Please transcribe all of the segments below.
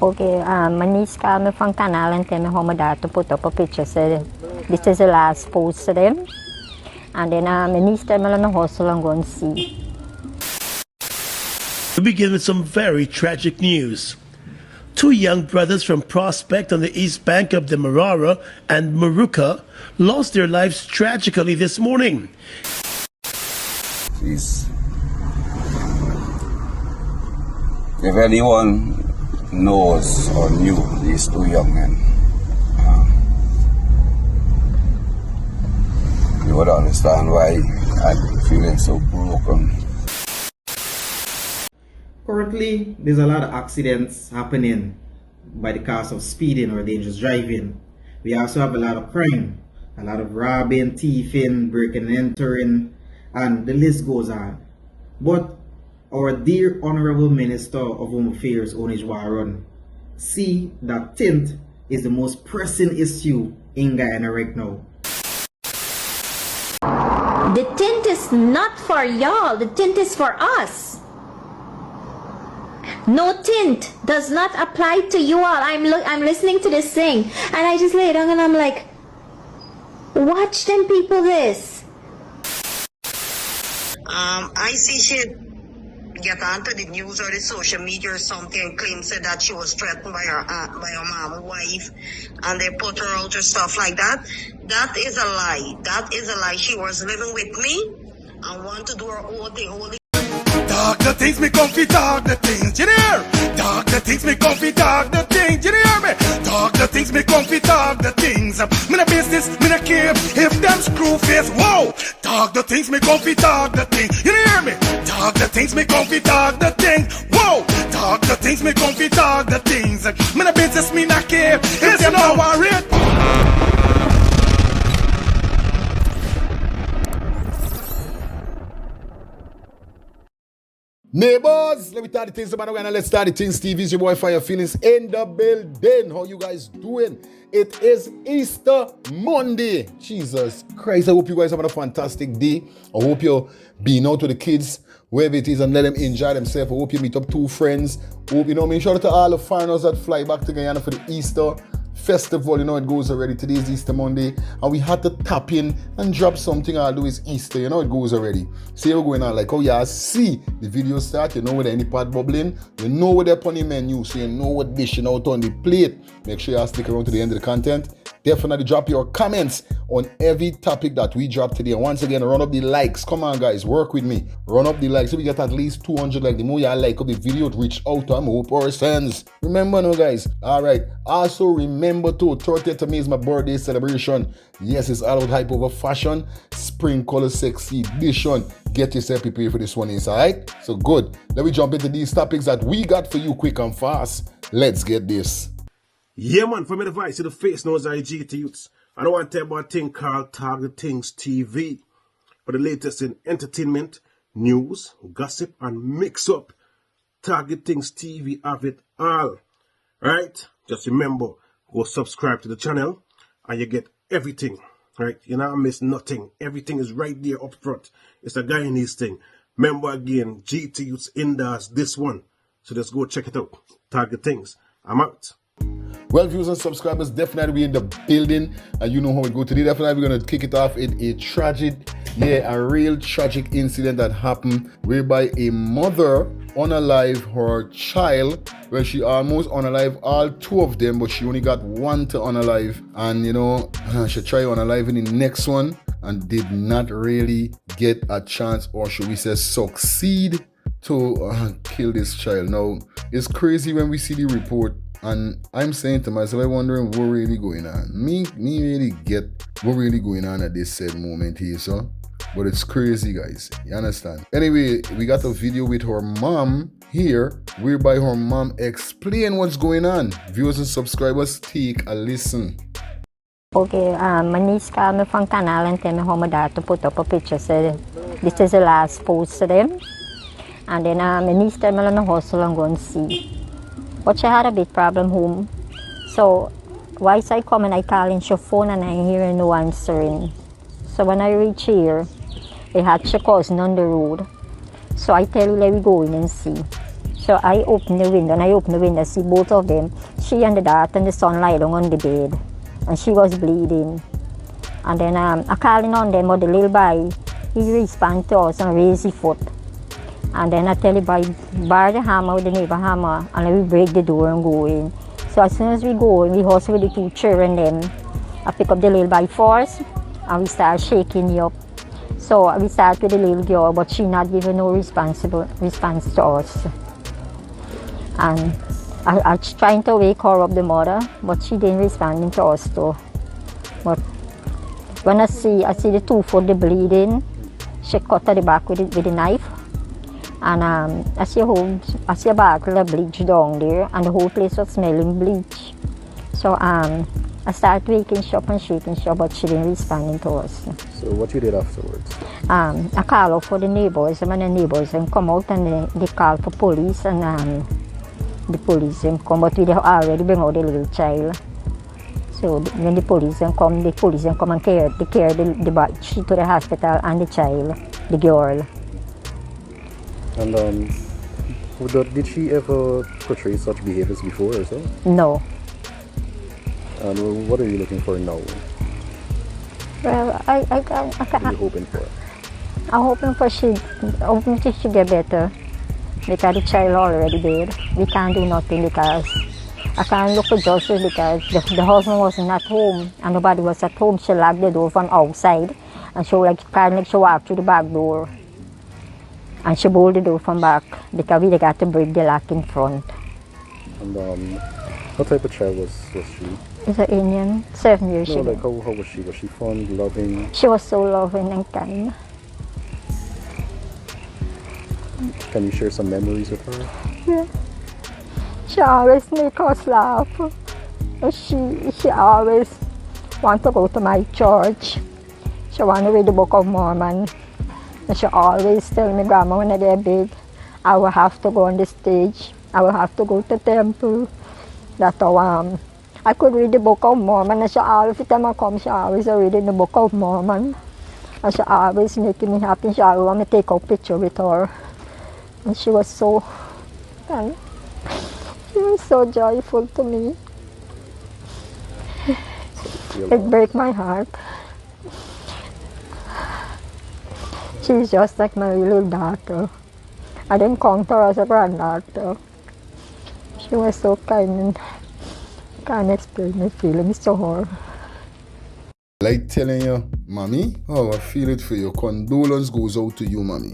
Okay, my niece called me from Canal and tell me how my daughter put up a picture. Said this is the last post to them. And then my niece tell me on the hustle and go and see. We begin with some very tragic news. Two young brothers from Prospect on the east bank of Demerara and Maruka lost their lives tragically this morning. Please. If anyone knows or knew these two young men, you would understand why I'm feeling so broken. Currently, there's a lot of accidents happening by the cause of speeding or dangerous driving. We also have a lot of crime, a lot of robbing, thieving, breaking and entering, and the list goes on. But our dear Honorable Minister of Home Affairs, Onij Warren, see that Tint is the most pressing issue in Guyana right now. The tint is not for y'all, the tint is for us. No tint does not apply to you all. I'm listening to this thing and I just lay down and I'm like, watch them people this. I see she get onto the news or the social media or something and claim said that she was threatened by her mom, wife, and they put her out or stuff like that. That is a lie. That is a lie. She was living with me and want to do her own thing. Talk the things me comfy, talk the things, you hear? Talk the things me comfy, talk the things, you hear me? Talk the things me comfy, talk the things. Me no business, me no care if them screw face, whoa. Talk the things me comfy, talk the things, you hear me? Talk the things me comfy, talk the things, whoa. Talk the things me comfy, talk the things. Me no business, me no care if them no worry. Neighbors, let me start the things about and let's start the things. TV is your boy Fire Feelings in the building. How you guys doing? It is Easter Monday. Jesus Christ, I hope you guys having a fantastic day. I hope you're being out with the kids, wherever it is, and let them enjoy themselves. I hope you meet up two friends. Hope, shout out to all the foreigners that fly back to Guyana for the Easter festival. It goes already. Today's Easter Monday and we had to tap in and drop something. I'll do is Easter, it goes already. See what's going on, like, oh yeah, see the video start, where any pot bubbling, what they're on the menu, so you know what dishing out on the plate. Make sure you stick around to the end of the content. Definitely drop your comments on every topic that we drop today. And once again, run up the likes. Come on, guys, work with me. Run up the likes. So we get at least 200 likes. The more you like up the video, it reach out to more persons. Remember, no, guys. All right. Also, remember to 30th of May is my birthday celebration. Yes, it's all about hype over fashion. Spring color sexy edition. Get yourself prepared for this one, all right? So good. Let me jump into these topics that we got for you quick and fast. Let's get this. Yeah, man, from the voice to the face knows IG to youths. I don't want to tell you about a thing called Target Things TV. For the latest in entertainment, news, gossip, and mix-up, Target Things TV have it all. Right? Just remember, go subscribe to the channel and you get everything. Right? You not miss nothing. Everything is right there up front. It's a Guyanese thing. Remember again, GT Youths Indoors, this one. So just go check it out. Target Things. I'm out. Well, viewers and subscribers, definitely we in the building, and you know how we go today. Definitely we're going to kick it off in a real tragic incident that happened whereby a mother unalive her child. Well, she almost unalive all two of them, but she only got one to unalive, and she tried unaliving the next one and did not really get a chance, or should we say succeed to kill this child. Now, it's crazy when we see the report. And I'm saying to myself, I'm wondering what really going on. Me really get what really going on at this said moment here, so. But it's crazy, guys. You understand? Anyway, we got a video with her mom here, whereby her mom explain what's going on. Viewers and subscribers, take a listen. Okay, my niece called me from Canal and tell me how my daughter put up a picture. Said this is the last post to them. And then my niece tell me on the hustle and go and see. But she had a big problem home. So once I come and I call in her phone and I hear no answering. So when I reach here, they had her cousin on the road. So I tell her, let me go in and see. So I opened the window, see both of them. She and the daughter and the son lie down on the bed. And she was bleeding. And then I calling on them, but the little boy, he responded to us and raised his foot. And then I tell the boy, bar the hammer with the neighbor hammer, and then we break the door and go in. So as soon as we go in, we hustle with the two children then. I pick up the little boy first, and we start shaking him up. So we start with the little girl, but she not giving no response to us. And I trying to wake her up, the mother, but she didn't respond to us too. But when I see the 2 foot the bleeding, she cut her the back with the knife. And I see a bottle of bleach down there, and the whole place was smelling bleach. So I started waking she up and shaking she up, but she didn't respond to us. So what you did afterwards? I called out for the neighbors, and the neighbors and come out, and they called for police, and the police come, but we already bring out the little child. So when the police come and carry the body to the hospital, and the child, the girl. And did she ever portray such behaviors before or so? No. And what are you looking for now? Well, What are you hoping for? I'm hoping she get better, because the child already dead. We can't do nothing because I can't look for justice, because the husband wasn't at home and nobody was at home. She locked the door from outside, and she walked through the back door, and she bolted the door from back because we got to break the lock in front. And what type of child was she? It's an Indian, 7 years No, old. like how was she? Was she fun, loving? She was so loving and kind. Can you share some memories with her? Yeah. She always make us laugh. And she always want to go to my church. She want to read the Book of Mormon. And she always tell me, Grandma, when I get big, I will have to go on the stage. I will have to go to temple. That's how I could read the Book of Mormon. And she always, every time I come, she always reading the Book of Mormon. And she always making me happy. She always want me to take a picture with her. And she was so, and she was so joyful to me. It breaks my heart. She's just like my little daughter. I didn't count her as a granddaughter. She was so kind, and can't explain my feelings to her. Like telling you, mommy, oh, I feel it for you. Condolence goes out to you, mommy.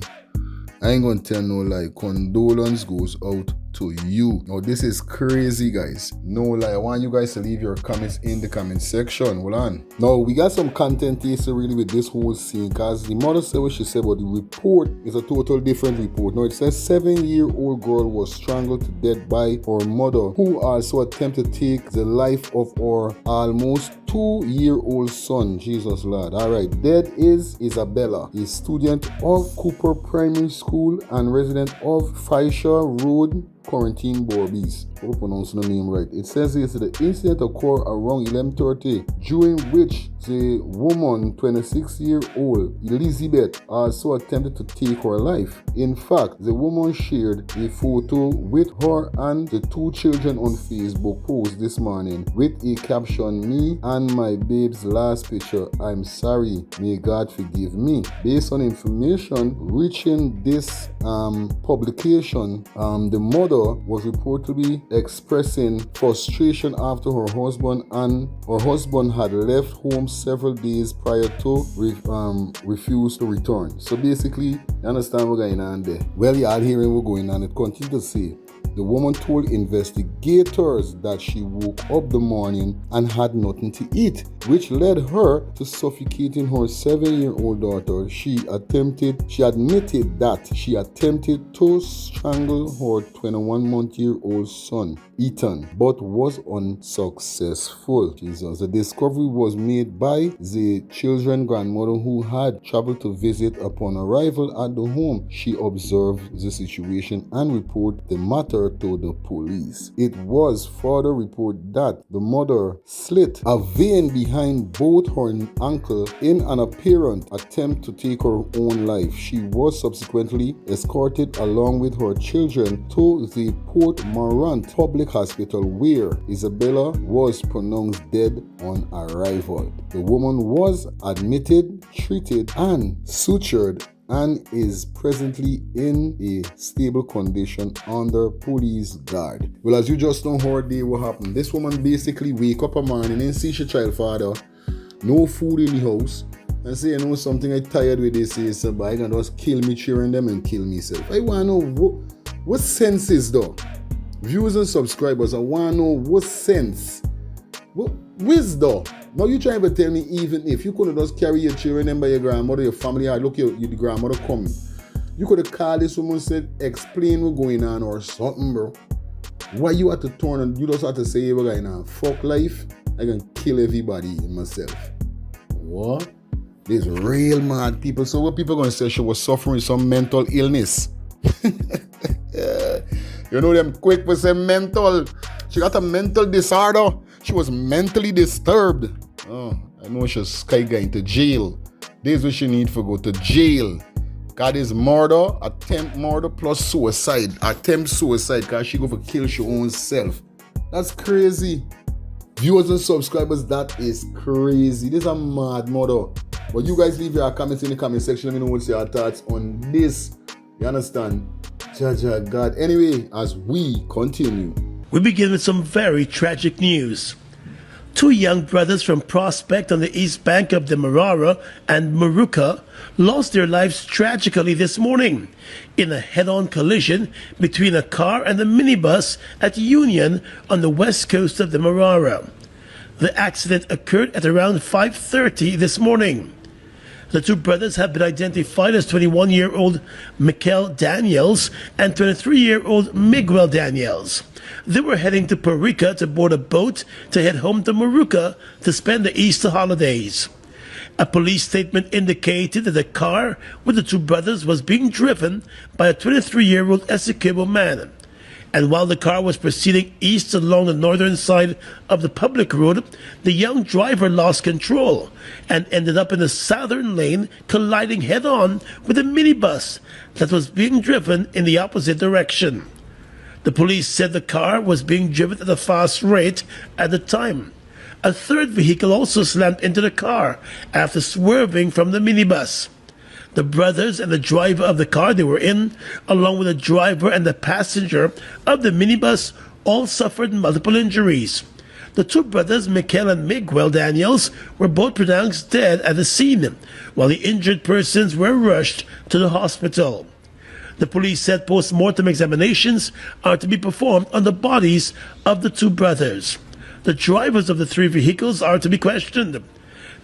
I ain't gonna tell no lie. Condolence goes out to you. Now this is crazy, guys. No lie. I want you guys to leave your comments in the comment section. Hold on. Now we got some content here, so really, with this whole scene, because the mother said what she said, but the report is a total different report. Now it says 7-year-old girl was strangled to death by her mother, who also attempted to take the life of her almost 2-year-old son. Jesus Lord. Alright, dead is Isabella, a student of Cooper Primary School and resident of Fisher Road, Quarantine, Berbice. I hope I pronounced the name right. It says here, so the incident occurred around 11:30, during which the woman, 26-year-old Elizabeth, also attempted to take her life. In fact, the woman shared a photo with her and the 2 children on Facebook post this morning with a caption, "Me and my babe's last picture. I'm sorry. May God forgive me." Based on information reaching this publication, the mother was reportedly expressing frustration after her husband had left home several days prior to refuse to return. So basically, you understand what's going on there. Well, you are hearing what's going on. It continues to say, the woman told investigators that she woke up the morning and had nothing to eat, which led her to suffocating her 7-year-old daughter. She admitted that she attempted to strangle her 21-month-old son, Ethan, but was unsuccessful. Jesus. The discovery was made by the children's grandmother, who had traveled to visit. Upon arrival at the home, she observed the situation and reported the matter her to the police. It was further reported that the mother slit a vein behind both her ankle in an apparent attempt to take her own life. She was subsequently escorted along with her children to the Port Morant Public Hospital, where Isabella was pronounced dead on arrival. The woman was admitted, treated, and sutured and is presently in a stable condition under police guard. Well, as you just know, her day what happened. This woman basically wake up a morning and see her child father, no food in the house, and say, you know something, I tired with this, is so I can just kill me cheering them and kill myself. I want to know what sense is though? Viewers and subscribers, I want to know what sense, what wisdom. Now you trying to tell me even if you could have just carry your children by your grandmother, your family, or look your grandmother coming, you could have called this woman and said, explain what's going on or something, bro. Why you have to turn and you just have to say what's going on? Fuck life, I can kill everybody myself. What? These real mad people. So what people gonna say? She was suffering some mental illness. You know them quick with say mental. She got a mental disorder. She was mentally disturbed. Oh, I know she's going to jail. This is what she need for go to jail. God is murder, attempt murder plus suicide. Attempt suicide because she go for kill her own self. That's crazy. Viewers and subscribers, that is crazy. This is a mad murder. But you guys leave your comments in the comment section. Let me know what's your thoughts on this. You understand? Jaja God. Anyway, as we continue. We begin with some very tragic news. Two young brothers from Prospect on the east bank of Demerara and Maruka lost their lives tragically this morning in a head-on collision between a car and a minibus at Union on the west coast of Demerara. The accident occurred at around 5:30 this morning. The two brothers have been identified as 21-year-old Mikel Daniels and 23-year-old Miguel Daniels. They were heading to Parica to board a boat to head home to Maruka to spend the Easter holidays. A police statement indicated that the car with the two brothers was being driven by a 23-year-old Essequibo man. And while the car was proceeding east along the northern side of the public road, the young driver lost control and ended up in the southern lane, colliding head-on with a minibus that was being driven in the opposite direction. The police said the car was being driven at a fast rate at the time. A third vehicle also slammed into the car after swerving from the minibus. The brothers and the driver of the car they were in, along with the driver and the passenger of the minibus, all suffered multiple injuries. The two brothers, Mikel and Miguel Daniels, were both pronounced dead at the scene, while the injured persons were rushed to the hospital. The police said post-mortem examinations are to be performed on the bodies of the two brothers. The drivers of the three vehicles are to be questioned.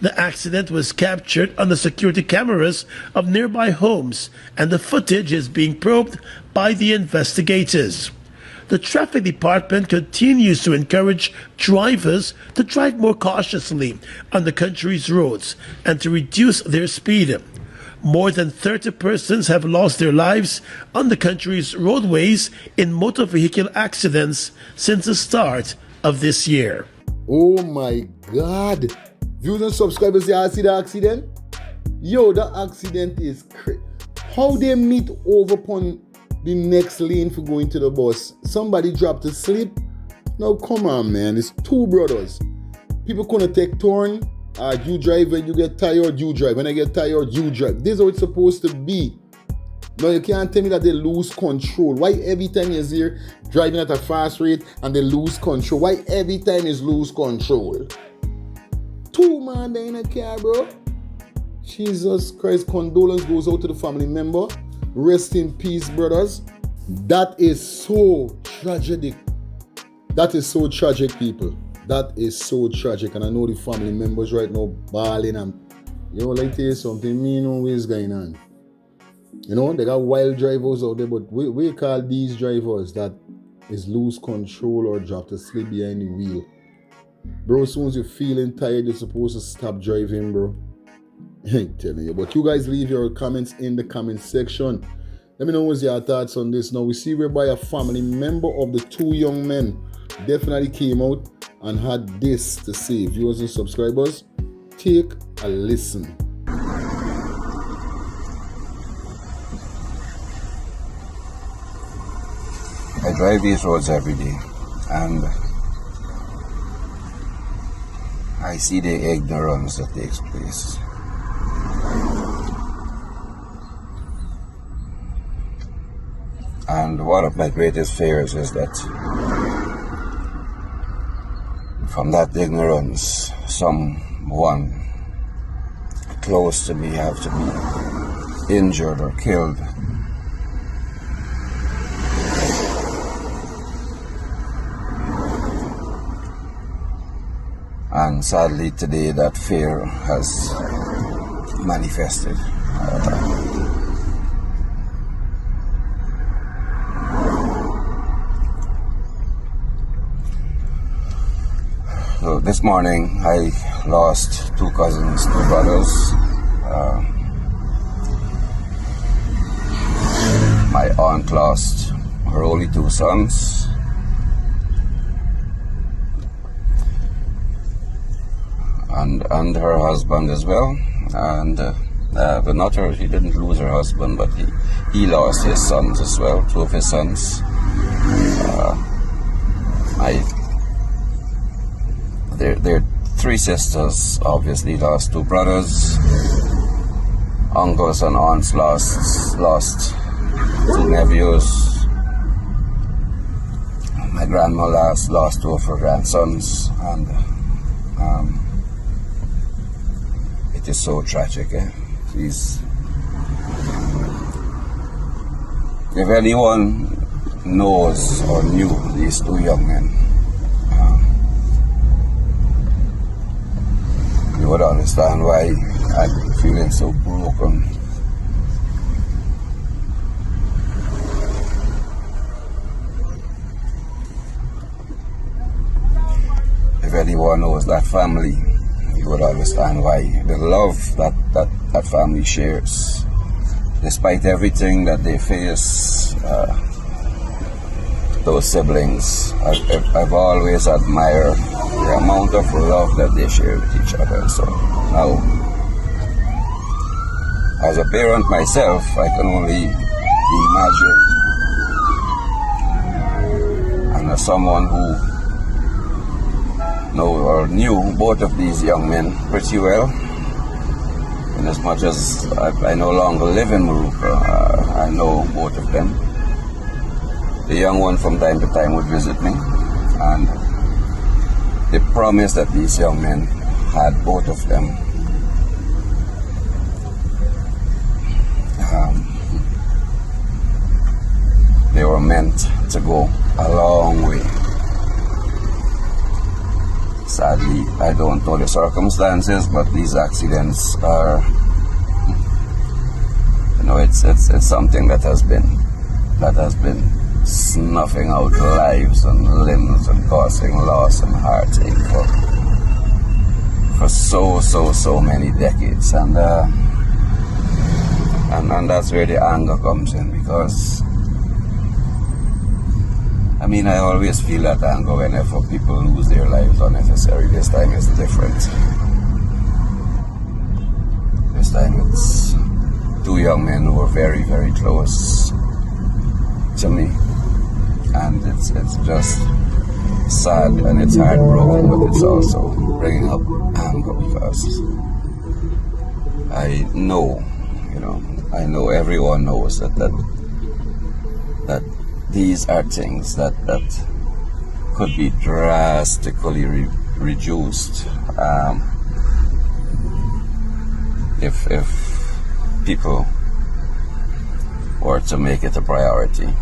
The accident was captured on the security cameras of nearby homes, and the footage is being probed by the investigators. The traffic department continues to encourage drivers to drive more cautiously on the country's roads and to reduce their speed. More than 30 persons have lost their lives on the country's roadways in motor vehicle accidents since the start of this year. Oh my God. Viewers and subscribers, y'all see the accident? Yo, the accident is crazy. How they meet over upon the next lane for going to the bus? Somebody dropped asleep? Now come on, man. It's two brothers. People gonna take turn. You drive when you get tired, you drive. When I get tired, you drive. This is how it's supposed to be. Now you can't tell me that they lose control. Why every time you're here driving at a fast rate and they lose control? Why every time is lose control? Two man there in a car, bro. Jesus Christ, condolence goes out to the family member. Rest in peace, brothers. That is so tragic. That is so tragic, people. That is so tragic. And I know the family members right now bawling and, yo, like tell you something, me know what's going on. You know, they got wild drivers out there, but we call these drivers that is lose control or drop to sleep behind the wheel. Bro, as soon as you're feeling tired, you're supposed to stop driving, bro. I ain't telling you. But you guys leave your comments in the comment section. Let me know what's your thoughts on this. Now, we see whereby a family member of the two young men definitely came out and had this to say. Viewers and subscribers, take a listen. I drive these roads every day, and I see the ignorance that takes place. And one of my greatest fears is that from that ignorance, someone close to me have to be injured or killed. And sadly today that fear has manifested. So this morning I lost two cousins, two brothers. My aunt lost her only two sons. And her husband as well, and but not her. She didn't lose her husband, but he lost his sons as well. Two of his sons. Their three sisters obviously lost two brothers. Uncles and aunts lost two nephews. My grandma lost two of her grandsons, and it is so tragic. Please, if anyone knows or knew these two young men, you would understand why I'm feeling so broken. If anyone knows that family, you would understand why. The love that family shares, despite everything that they face, those siblings, I've always admired the amount of love that they share with each other. So now, as a parent myself, I can only imagine, and as someone who know or knew both of these young men pretty well, in as much as I no longer live in Maruka, I know both of them. The young one from time to time would visit me, and the promise that these young men had, both of them, they were meant to go a long way. Sadly, I don't know the circumstances, but these accidents are, it's something that has been snuffing out lives and limbs and causing loss and heartache for so many decades, and that's where the anger comes in, because I always feel that anger whenever people lose their lives unnecessarily. This time it's different. This time it's two young men who were very, very close to me. And it's just sad and it's heartbroken, but it's also bringing up anger, because I know everyone knows that these are things that could be drastically reduced if people were to make it a priority.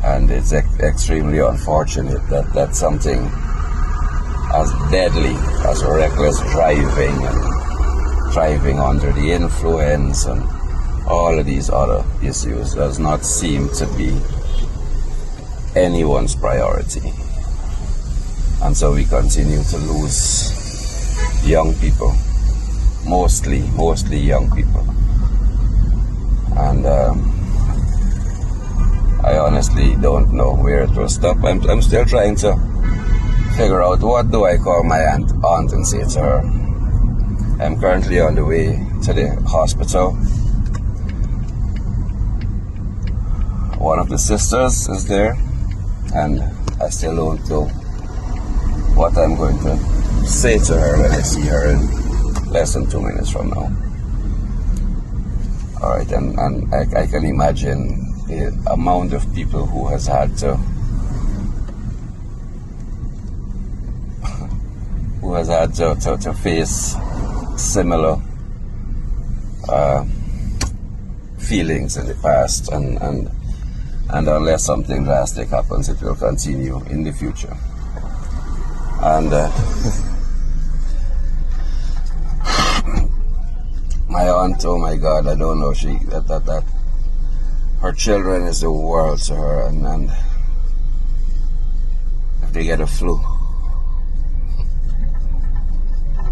And it's extremely unfortunate that something as deadly as reckless driving and driving under the influence and all of these other issues does not seem to be anyone's priority. And so we continue to lose young people, mostly young people. And I honestly don't know where it will stop. I'm still trying to figure out what do I call my aunt and say to her. I'm currently on the way to the hospital. One of the sisters is there, and I still don't know what I'm going to say to her when I see her in less than 2 minutes from now. Alright, and I can imagine the amount of people who has had to face similar feelings in the past, and unless something drastic happens, it will continue in the future. And my aunt, oh my God, I don't know, that her children is the world to her, and if they get a flu,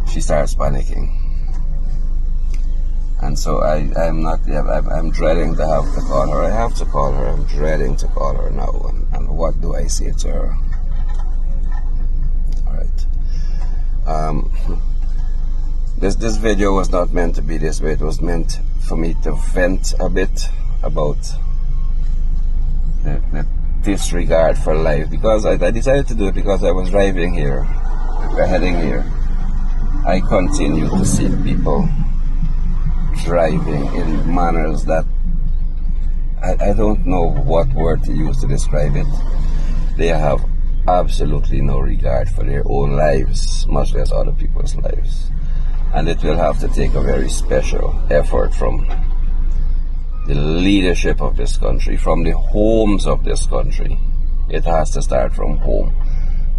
she starts panicking. And so I'm dreading to have to call her. I have to call her. I'm dreading to call her now. And what do I say to her? All right. This video was not meant to be this way. It was meant for me to vent a bit about the disregard for life, because I decided to do it because I was driving here, heading here. I continue to see people driving in manners that I don't know what word to use to describe it. They have absolutely no regard for their own lives, much less other people's lives. And it will have to take a very special effort from the leadership of this country, from the homes of this country. It has to start from home.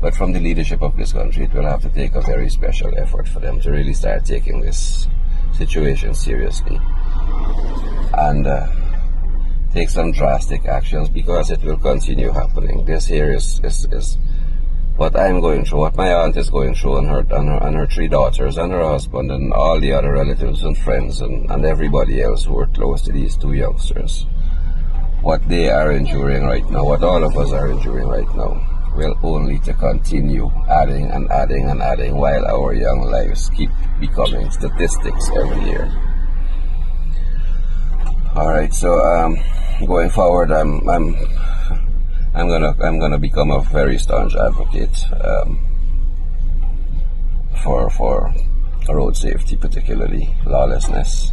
But from the leadership of this country, it will have to take a very special effort for them to really start taking this situation seriously and take some drastic actions, because it will continue happening. This here is what I'm going through, what my aunt is going through, and her 3 daughters and her husband and all the other relatives and friends and everybody else who are close to these 2 youngsters. What they are enduring right now, what all of us are enduring right now, will only to continue adding and adding and adding, while our young lives keep becoming statistics every year. All right, so going forward, I'm gonna become a very staunch advocate for road safety, particularly lawlessness,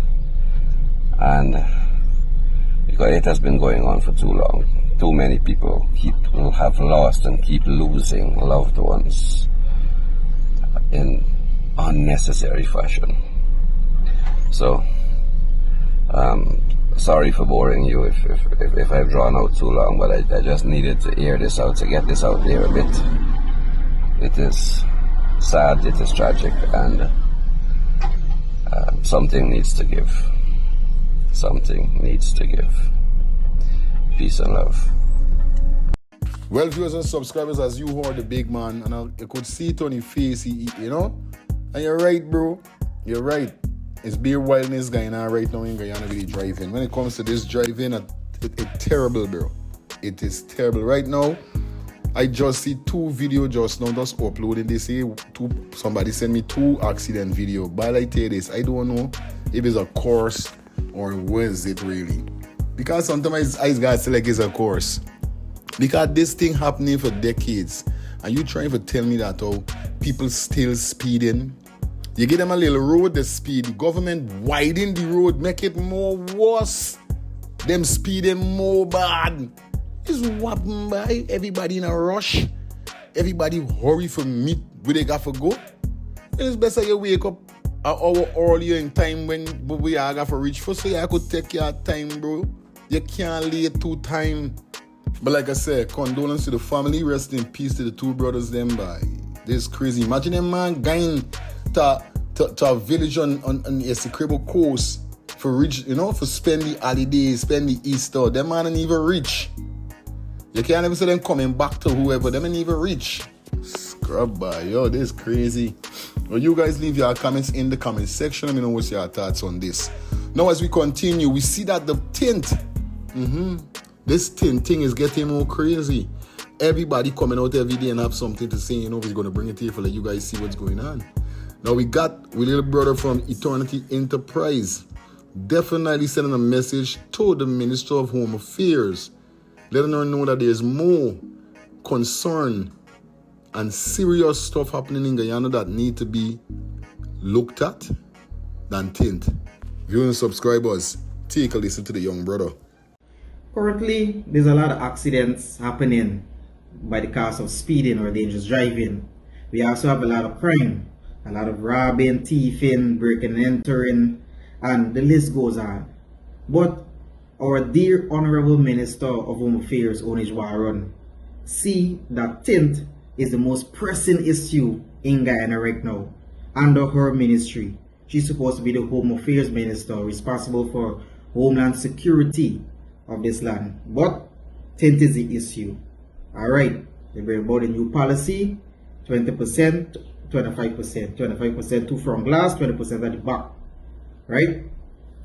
and because it has been going on for too long. Too many people have lost and keep losing loved ones in unnecessary fashion. So, sorry for boring you if I've drawn out too long, but I just needed to air this out, to get this out there a bit. It is sad, it is tragic, and something needs to give. Something needs to give. Peace and love. Well, viewers and subscribers, as you heard the big man, and you could see it on his face, you know? And you're right, bro. You're right. It's beer wildness going on right now in Guyana with the driving. When it comes to this driving, it's terrible, bro. It is terrible. Right now, I just see 2 videos just now, just uploading. They say somebody sent me 2 accident video. But I tell you this, I don't know if it's a course or where is it really. Because sometimes I got to like it's a course. Because this thing happening for decades. And you trying to tell me that people still speeding. You give them a little road, they speed. The government widen the road, make it more worse. Them speeding more bad. It's whopping by. Everybody in a rush. Everybody hurry for meet where they got to go. And it's better you wake up an hour earlier in time when we are got to reach for, so you could take your time, bro. You can't late 2 time. But like I said, condolence to the family, rest in peace to the 2 brothers them by. This is crazy. Imagine them man going to a village on the Essequibo coast for reach, for spend the holidays, spend the Easter. Them man ain't even reach. You can't even see them coming back to whoever, them ain't even reach. Scrub by, yo, this is crazy. Well, you guys leave your comments in the comment section. Let me know what's your thoughts on this. Now as we continue, we see that the tint, this tint thing is getting more crazy. Everybody coming out every day and have something to say, you know, we're going to bring it here for let you guys see what's going on. Now we little brother from Eternity Enterprise definitely sending a message to the Minister of Home Affairs, letting her know that there's more concern and serious stuff happening in Guyana that need to be looked at than tint. Viewing subscribers, take a listen to the young brother. Currently, there's a lot of accidents happening by the cause of speeding or dangerous driving. We also have a lot of crime, a lot of robbing, thieving, breaking and entering, and the list goes on. But our dear Honorable Minister of Home Affairs, Onish Warren, see that tint is the most pressing issue in Guyana right now. Under her ministry, she's supposed to be the Home Affairs Minister responsible for Homeland Security of this land. But tint is the issue. Alright, they bring about a new policy, 20%, 25%. 25% to front glass, 20% at the back. Right?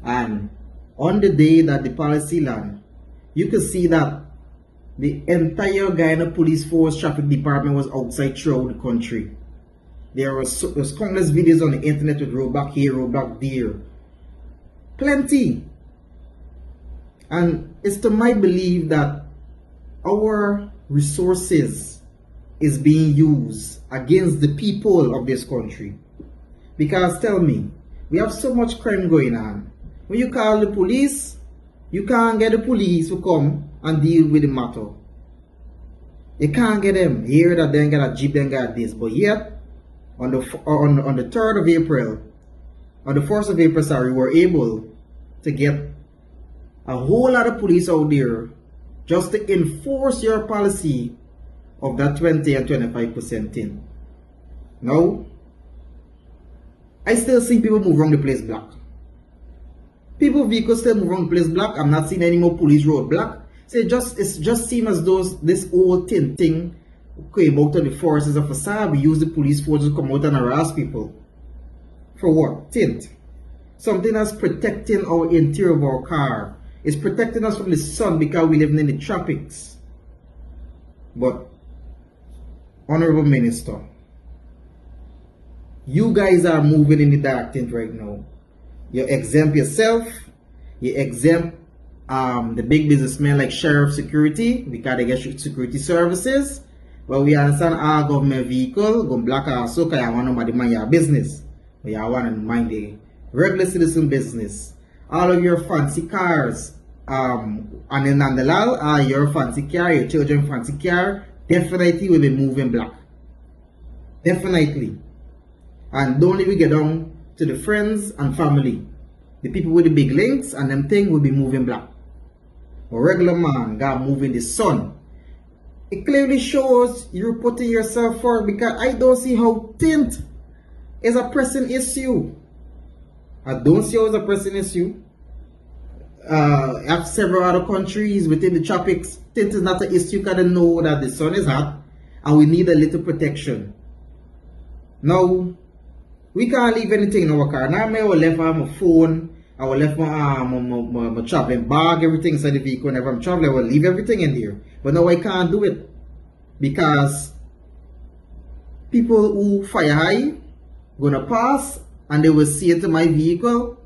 And on the day that the policy land, you can see that the entire Guyana Police Force Traffic Department was outside throughout the country. There was countless videos on the internet with roadblock here, roadblock there. Plenty. And it's to my belief that our resources is being used against the people of this country. Because tell me, we have so much crime going on. When you call the police, you can't get the police to come and deal with the matter. You can't get them. Here that then get a jeep, then get this. But yet, on the 3rd of April, on the 1st of April, sorry, we were able to get a whole lot of police out there just to enforce your policy of that 20 and 25% thing. Now, I still see people move around the place black. People vehicles still move around the place black. I'm not seeing any more police road black. So it just seems as though this old thing came out of the forest as a facade. We use the police force to come out and harass people. For what? Tint. Something that's protecting our interior of our car. It's protecting us from the sun because we live in the tropics. But, Honorable Minister, you guys are moving in the dark tint right now. You exempt yourself. You exempt the big businessmen like Sheriff Security because they get security services. But we understand our government vehicle go black also because you want nobody mind your business. But you want to mind the regular citizen business. All of your fancy cars, and in Nandalal, your fancy car, your children fancy car, definitely will be moving black. Definitely. And don't even get down to the friends and family. The people with the big links and them thing will be moving black. A regular man got moving the sun. It clearly shows you're putting yourself forward because I don't see how tint is a pressing issue. I don't see how it's a pressing issue. I have several other countries within the tropics. Tint is not an issue because they know that the sun is hot and we need a little protection. Now, we can't leave anything in our car. Now, I will left my phone, I will left my traveling bag, everything inside the vehicle. Whenever I'm traveling, I will leave everything in there. But now I can't do it because people who fire high gonna pass and they will see it in my vehicle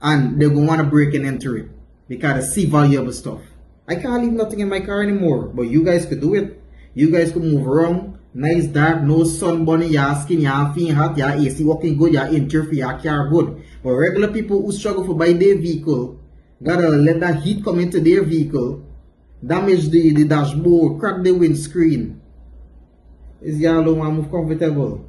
and they're gonna want to break and enter it because they see valuable stuff. I can't leave nothing in my car anymore, but you guys could do it. You guys could move around, nice dark, no sunburn, your skin, your feet hot, your AC working good, your interior for your car good. But regular people who struggle for buy their vehicle, gotta let that heat come into their vehicle, damage the dashboard, crack the windscreen. Is y'all don't want to move comfortable?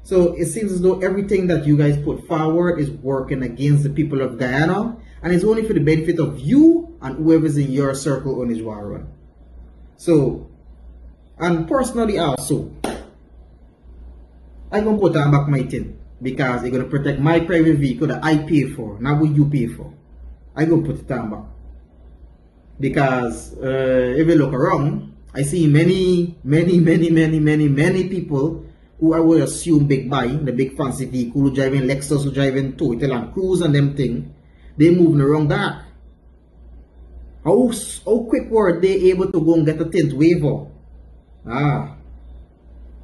So it seems as though everything that you guys put forward is working against the people of Guyana, and it's only for the benefit of you and whoever's in your circle on Ijwaran. So, and personally also, I'm going to put on back my tint because it's going to protect my private vehicle that I pay for, not what you pay for. I'm going to put it on back. Because if you look around, I see many people who I would assume big buy, the big fancy vehicle, who driving Lexus, who driving Toyota and Cruise and them thing. they moving around that. How quick were they able to go and get a tint waiver?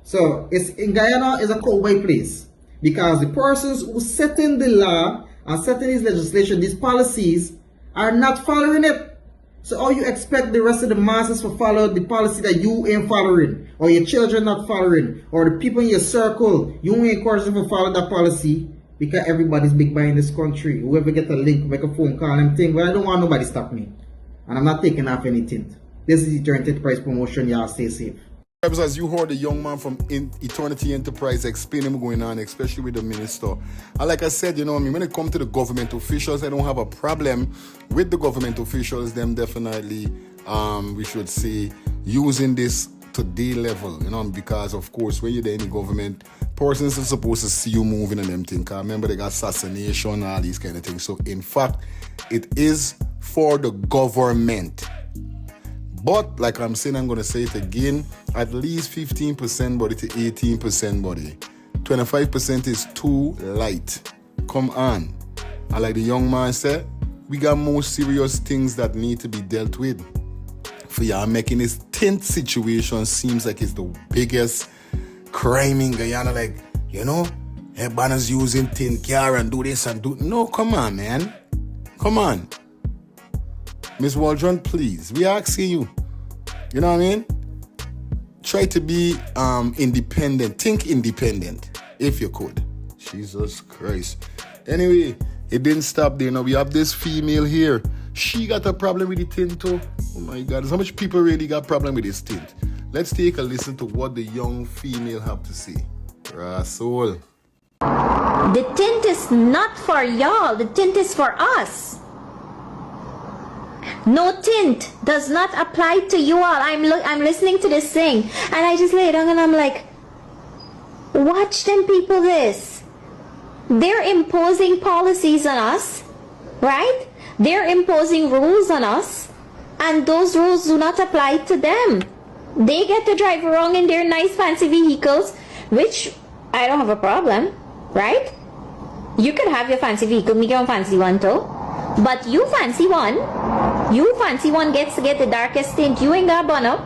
So it's in Guyana is a cowboy place, because the persons who setting the law and setting this legislation, these policies, are not following it. So how you expect the rest of the masses to follow the policy that you ain't following, or your children not following, or the people in your circle, you ain't encourage them to follow that policy, because everybody's big buy in this country. Whoever get a link, make a phone call and thing, but I don't want nobody stop me. And I'm not taking off any tint. This is Eternity Enterprise promotion. Y'all stay safe. As you heard the young man from Eternity Enterprise explaining what's going on, especially with the minister. And like I said, you know what I mean, when it comes to the government officials, I don't have a problem with the government officials. Them definitely, we should say, using this to day level, you know, because of course, when you're there in the government, persons are supposed to see you moving and them things. Remember, they got assassination, all these kind of things. So in fact, it is for the government. But like I'm saying, I'm going to say it again, at least 15% body to 18% body. 25% is too light. Come on. And like the young man said, we got more serious things that need to be dealt with. For y'all making this tint situation seems like it's the biggest crime in Guyana. Like, you know, everybody's using tint car and do this and do... No, come on, man. Come on. Miss Waldron, please, we are asking you. You know what I mean? Try to be independent. Think independent, if you could. Jesus Christ. Anyway, it didn't stop there. Now we have this female here. She got a problem with the tint too. Oh my God. How much people really got problem with this tint? Let's take a listen to what the young female have to say. Rasol. The tint is not for y'all. The tint is for us. No tint does not apply to you all. I'm listening to this thing, and I just lay down and I'm like, watch them people this. They're imposing policies on us, right? They're imposing rules on us, and those rules do not apply to them. They get to drive around in their nice fancy vehicles, which I don't have a problem, right? You can have your fancy vehicle, me get a fancy one too. But you fancy one gets to get the darkest tint. You ain't got burn up.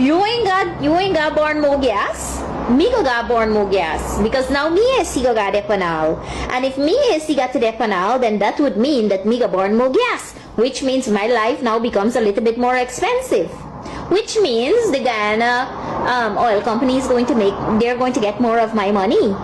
You ain't got burn more gas. Me go got burn more gas. Because now me AC go got depanal. And if me AC got to depanal, then that would mean that me go burn more gas. Which means my life now becomes a little bit more expensive. Which means the Guyana oil company is going to get more of my money.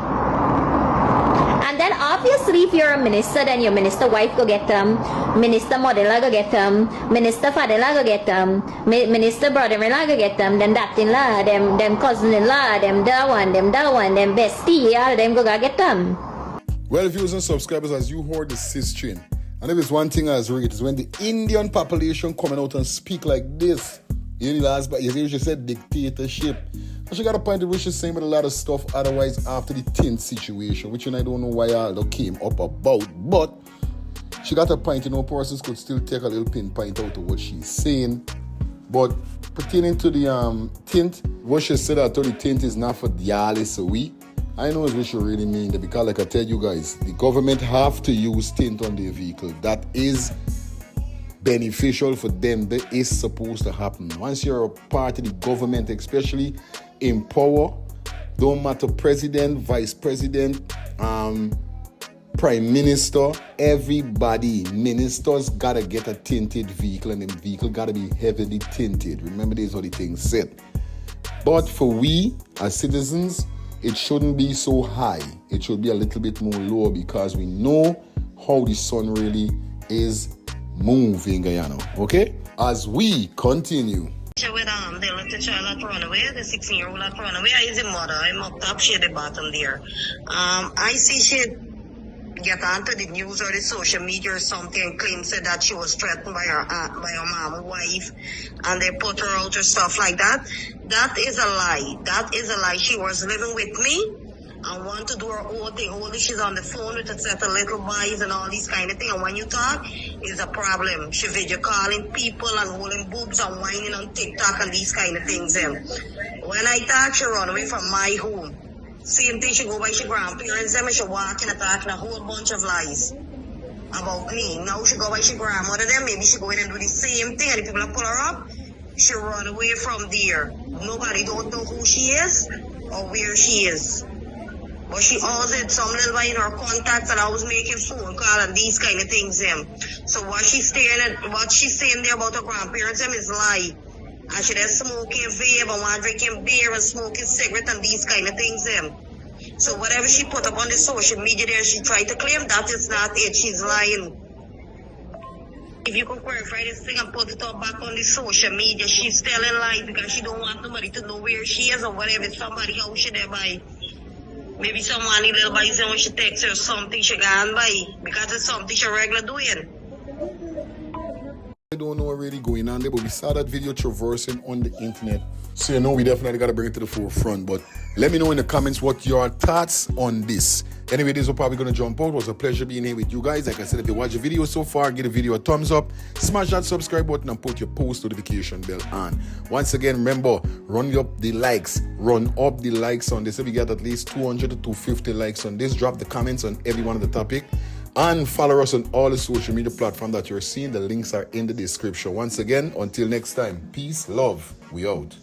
And then obviously if you're a minister, then your minister wife go get them, minister mother-in-law go get them, minister father-in-law go get them, minister brother-in-law go get them, then that-in-law, them cousin-in-law, them that one, them bestie, all them go get them. Well, viewers and subscribers, as you heard the sis train, and if it's one thing I was read, is when the Indian population coming out and speak like this. You know, last, but you said dictatorship. And she got a point at which she's saying with a lot of stuff otherwise after the tint situation, which I don't know why all that came up about, but she got a point, you know, persons could still take a little pinpoint out of what she's saying. But pertaining to the tint, what she said that the tint is not for Dialis or we. I know what she really mean, because like I tell you guys, the government have to use tint on their vehicle. That is beneficial for them. That is supposed to happen. Once you're a part of the government, especially in power, don't matter president, vice president, prime minister, everybody, ministers gotta get a tinted vehicle, and the vehicle gotta be heavily tinted. Remember, this is what the thing said. But for we as citizens, it shouldn't be so high. It should be a little bit more lower, because we know how the sun really is moving Guyana. Okay? As we continue. With the little child at Runaway, the 16-year-old at Runaway, I is the mother. I'm up top, she at the bottom there. I see she get onto the news or the social media or something and claim said that she was threatened by her mom, wife, and they put her out or stuff like that. That is a lie. That is a lie. She was living with me and want to do her own thing. Only she's on the phone with a set of little boys and all these kind of things. And when you talk, it's a problem. She video calling people and holding boobs and whining on TikTok and these kind of things. When I talk, she run away from my home. Same thing, she go by she grandparents them and she walk in and talking a whole bunch of lies. about clean. Now she go by she grandmother them, maybe she go in and do the same thing and the people that pull her up, she run away from there. Nobody don't know who she is or where she is. But she always had some little boy in her contacts and I was making phone call and these kind of things So what she's saying there about her grandparents is lie. And she just smoking vape and one drinking beer and smoking cigarette and these kind of things So whatever she put up on the social media there, she tried to claim that is not it. She's lying. If you can verify this thing and put it up back on the social media, she's telling lies because she don't want nobody to know where she is or whatever. Somebody else she there by. Maybe someone little boy say when she texts her something she gone by because it's something she regular doing. I don't know what really going on there, but we saw that video traversing on the internet. So we definitely got to bring it to the forefront. But let me know in the comments what your thoughts on this. Anyway, this is probably going to jump out. It was a pleasure being here with you guys. Like I said, if you watch the video so far, give the video a thumbs up, smash that subscribe button and put your post notification bell on. Once again, remember, run up the likes on this. If we get at least 200 to 250 likes on this, drop the comments on every one of the topic. And follow us on all the social media platforms that you're seeing. The links are in the description. Once again, until next time, peace, love, we out.